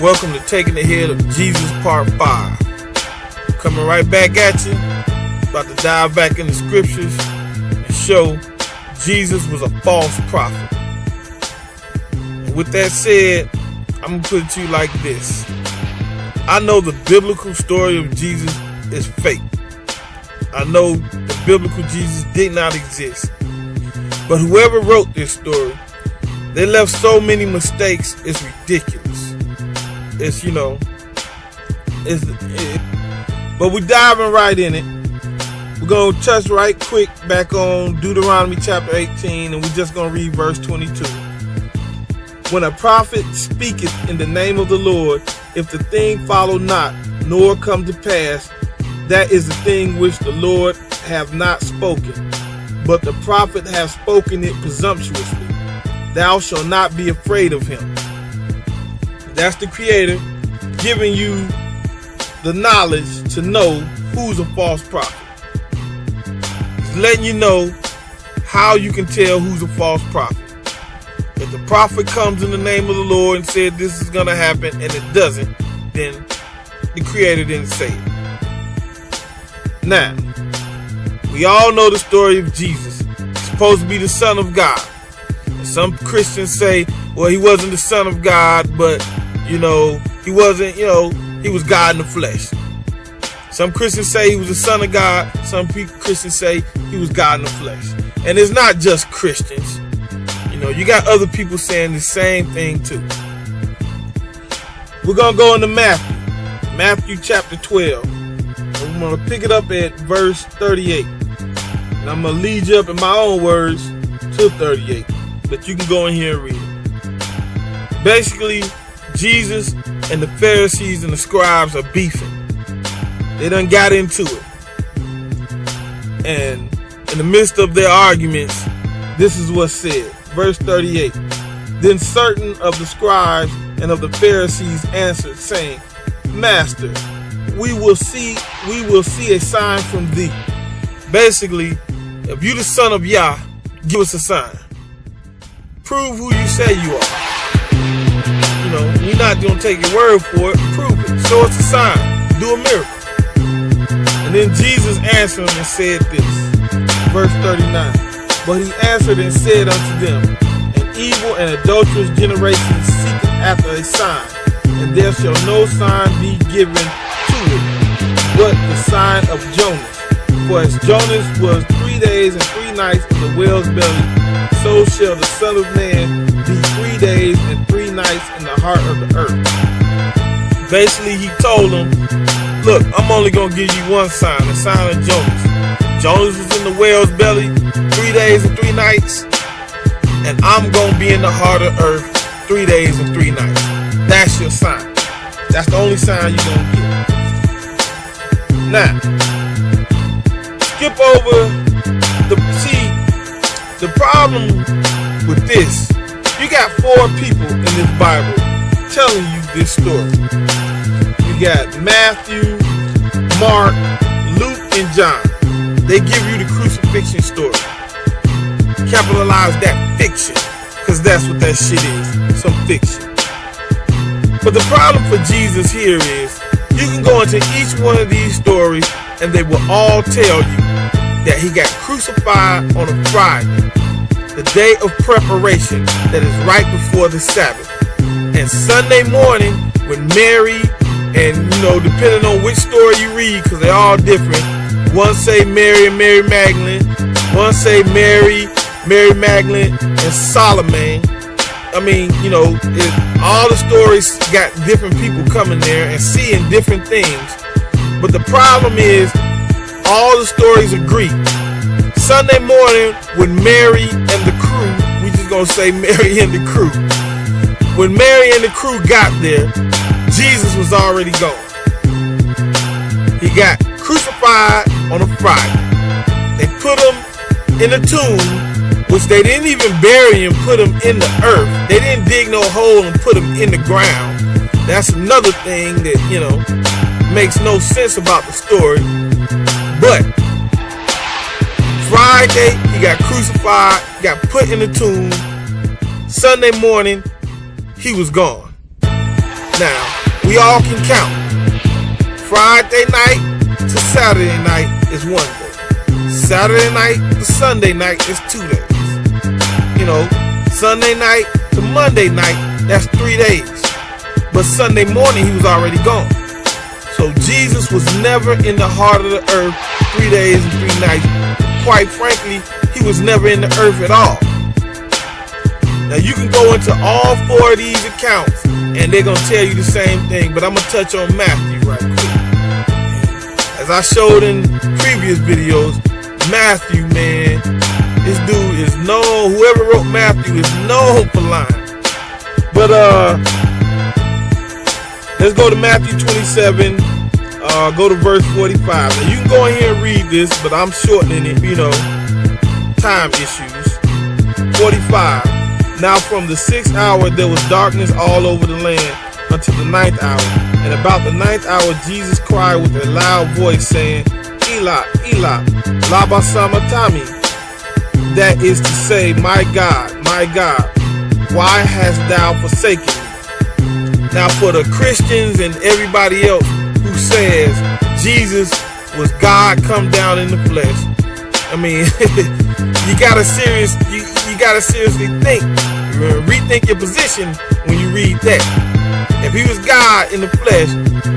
Welcome to Taking the Head of Jesus Part 5. Coming right back at you. About to dive back in the scriptures and show Jesus was a false prophet. And with that said, I'm going to put it to you like this. I know the biblical story of Jesus is fake. I know the biblical Jesus did not exist. But whoever wrote this story, they left so many mistakes, it's ridiculous. It's, but we're diving right in it. We're going to touch right quick back on Deuteronomy chapter 18, and we're just going to read verse 22. When a prophet speaketh in the name of the Lord, if the thing follow not, nor come to pass, that is the thing which the Lord have not spoken, but the prophet hath spoken it presumptuously. Thou shalt not be afraid of him. That's the Creator giving you the knowledge to know who's a false prophet. He's letting you know how you can tell who's a false prophet. If the prophet comes in the name of the Lord and said this is going to happen and it doesn't, then the Creator didn't say it. Now, we all know the story of Jesus. He's supposed to be the Son of God. And some Christians say, well, he wasn't the Son of God, but he wasn't, he was God in the flesh. Some Christians say he was the Son of God. Some Christians say he was God in the flesh. And it's not just Christians. You got other people saying the same thing too. We're going to go into Matthew chapter 12. I'm going to pick it up at verse 38. And I'm going to lead you up in my own words to 38. But you can go in here and read it. Basically, Jesus and the Pharisees and the scribes are beefing. They done got into it. And in the midst of their arguments, this is what's said. Verse 38. Then certain of the scribes and of the Pharisees answered, saying, Master, we will see a sign from thee. Basically, if you the son of Yah, give us a sign. Prove who you say you are. We're not going to take your word for it. Prove it. Show us a sign. Do a miracle. And then Jesus answered them and said this. Verse 39. But he answered and said unto them, An evil and adulterous generation seeketh after a sign, and there shall no sign be given to it, but the sign of Jonas. For as Jonas was 3 days and 3 nights in the whale's belly, so shall the Son of Man be 3 days and 3 nights in the heart of the earth. Basically, he told them, look, I'm only going to give you one sign, the sign of Jonas. Jonas was in the whale's belly 3 days and 3 nights, and I'm going to be in the heart of earth 3 days and 3 nights. That's your sign. That's the only sign you're going to get. Now, skip over the problem with this. You got 4 people in this Bible telling you this story. You got Matthew, Mark, Luke, and John. They give you the crucifixion story. Capitalize that fiction, because that's what that shit is, some fiction. But the problem for Jesus here is, you can go into each one of these stories and they will all tell you that he got crucified on a Friday, the day of preparation that is right before the Sabbath. And Sunday morning, when Mary, and depending on which story you read, because they're all different, one say Mary and Mary Magdalene, one say Mary Magdalene and Solomon. All the stories got different people coming there and seeing different things. But the problem is, all the stories agree. Sunday morning, when Mary and the crew, we just gonna say Mary and the crew. When Mary and the crew got there, Jesus was already gone. He got crucified on a Friday. They put him in a tomb, which they didn't even bury him, put him in the earth. They didn't dig no hole and put him in the ground. That's another thing that, makes no sense about the story. But Friday, he got crucified, got put in the tomb. Sunday morning, he was gone. Now, we all can count. Friday night to Saturday night is 1 day. Saturday night to Sunday night is 2 days. You know, Sunday night to Monday night, that's 3 days. But Sunday morning, he was already gone. So Jesus was never in the heart of the earth 3 days and 3 nights. Quite frankly, he was never in the earth at all. Now you can go into all 4 of these accounts and they're going to tell you the same thing, but I'm going to touch on Matthew right quick. As I showed in previous videos, Matthew, man, this dude is known, whoever wrote Matthew is known for lying. But let's go to Matthew 27, go to verse 45. Now you can go in here and read this, but I'm shortening it, you know, time issues. 45. Now from the 6th hour there was darkness all over the land until the 9th hour. And about the 9th hour Jesus cried with a loud voice, saying, Eli, Eli, lama sabachthani. That is to say, my God, why hast thou forsaken me? Now for the Christians and everybody else who says Jesus was God come down in the flesh, I mean, you gotta seriously think, rethink your position when you read that. If he was God in the flesh,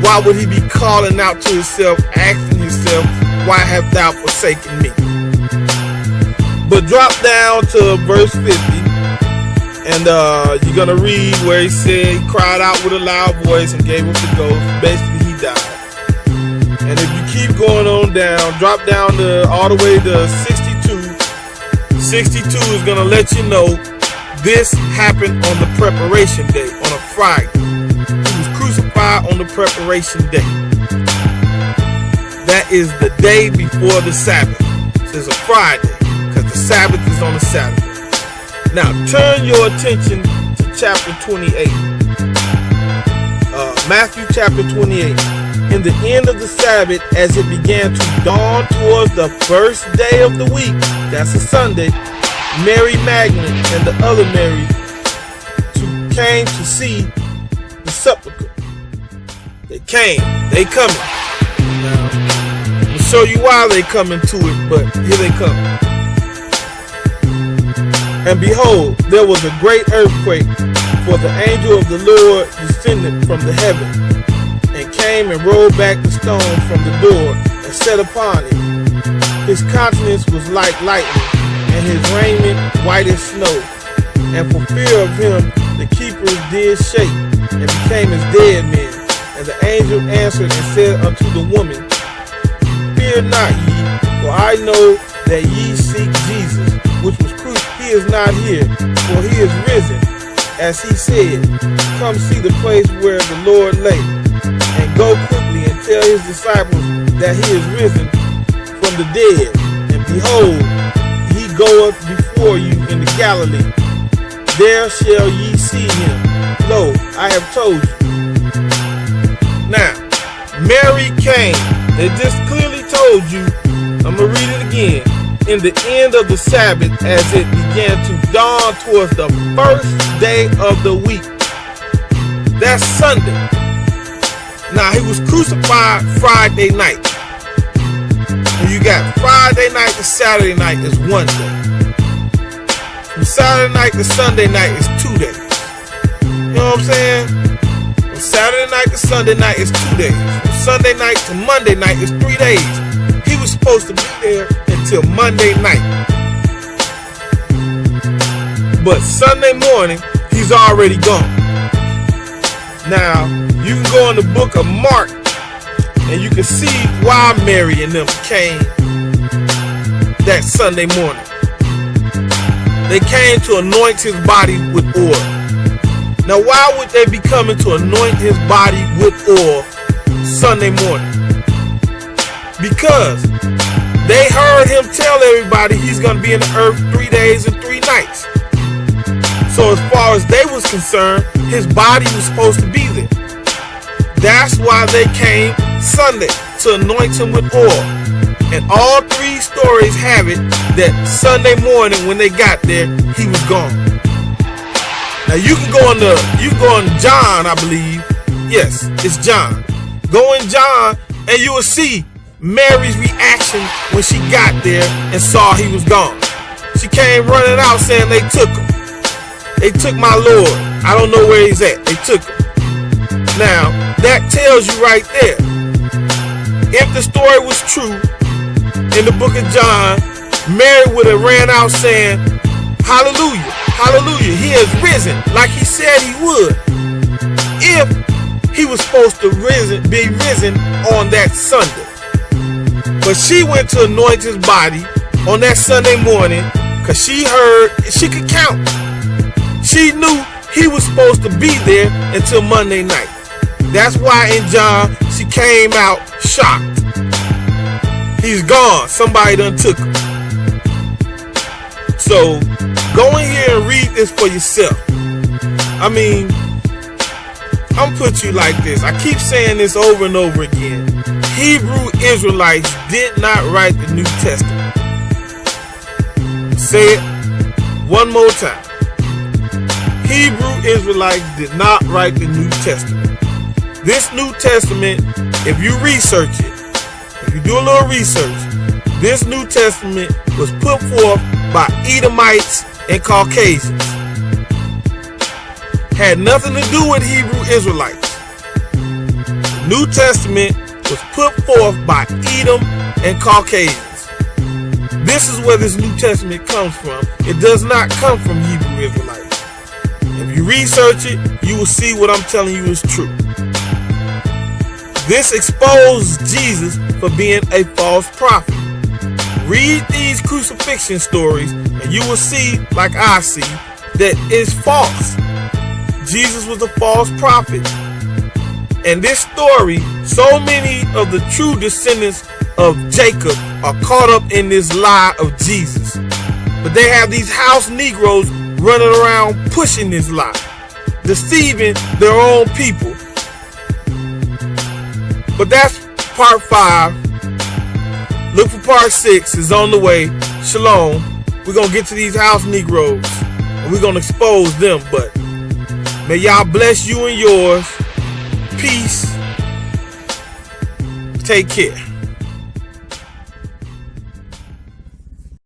why would he be calling out to himself, asking himself, why have thou forsaken me? But drop down to verse 50, and you're gonna read where he said he cried out with a loud voice and gave up the ghost. Basically, he died. And if you keep going on down, drop down to all the way to 62. 62 is gonna let you know this happened on the preparation day, on a Friday. He was crucified on the preparation day. That is the day before the Sabbath. So it's a Friday, because the Sabbath is on a Saturday. Now turn your attention to chapter 28. Matthew chapter 28. In the end of the Sabbath, as it began to dawn towards the first day of the week, that's a Sunday, Mary Magdalene and the other Mary came to see the sepulchre. They coming. Now, I'm going to show you why they coming to it, but here they come. And behold, there was a great earthquake, for the angel of the Lord descended from the heaven, and came and rolled back the stone from the door, and sat upon it. His countenance was like lightning, and his raiment white as snow. And for fear of him, the keepers did shake, and became as dead men. And the angel answered and said unto the woman, Fear not ye, for I know that ye seek Jesus, which was crucified. He is not here, for he is risen, as he said. Come see the place where the Lord lay, and go quickly and tell his disciples that he is risen from the dead. And behold, he goeth before you into Galilee. There shall ye see him. Lo, I have told you. Now, Mary came. They just clearly told you. I'm going to read it again. In the end of the Sabbath, as it began to dawn towards the first day of the week. That's Sunday. Now, he was crucified Friday night. And you got Friday night to Saturday night is 1 day. From Saturday night to Sunday night is 2 days. You know what I'm saying? From Saturday night to Sunday night is 2 days. From Sunday night to Monday night is 3 days. He was supposed to be there until Monday night. But Sunday morning, he's already gone. Now, you can go in the book of Mark, and you can see why Mary and them came that Sunday morning. They came to anoint his body with oil. Now, why would they be coming to anoint his body with oil Sunday morning? Because they heard him tell everybody he's going to be in the earth 3 days and 3 nights. So as far as they was concerned, his body was supposed to be there. That's why they came Sunday, to anoint him with oil. And all 3 stories have it that Sunday morning when they got there, he was gone. Now you can go on John, I believe, Yes, it's John. Go in John and you will see Mary's reaction when she got there and saw he was gone. She came running out saying they took him. They took my Lord. I don't know where he's at. They took him. Now, that tells you right there. If the story was true in the book of John, Mary would have ran out saying, hallelujah, hallelujah, he has risen like he said he would. If he was supposed to be risen on that Sunday. But she went to anoint his body on that Sunday morning because she heard she could count. She knew he was supposed to be there until Monday night. That's why in John, she came out shocked. He's gone. Somebody done took him. So go in here and read this for yourself. I mean, I'm put you like this. I keep saying this over and over again. Hebrew Israelites did not write the New Testament. Say it one more time. Hebrew Israelites did not write the New Testament. This New Testament, if you research it, if you do a little research, this New Testament was put forth by Edomites and Caucasians. Had nothing to do with Hebrew Israelites. The New Testament was put forth by Edom and Caucasians. This is where this New Testament comes from. It does not come from Hebrew Israelites. If you research it, you will see what I'm telling you is true. This exposed Jesus for being a false prophet. Read these crucifixion stories and you will see, like I see, that it's false. Jesus was a false prophet. And this story, so many of the true descendants of Jacob are caught up in this lie of Jesus. But they have these house Negroes running around pushing this lie, deceiving their own people. But that's part 5. Look for part 6. It's on the way. Shalom. We're going to get to these house Negroes and we're going to expose them. But may y'all bless you and yours. Peace. Take care.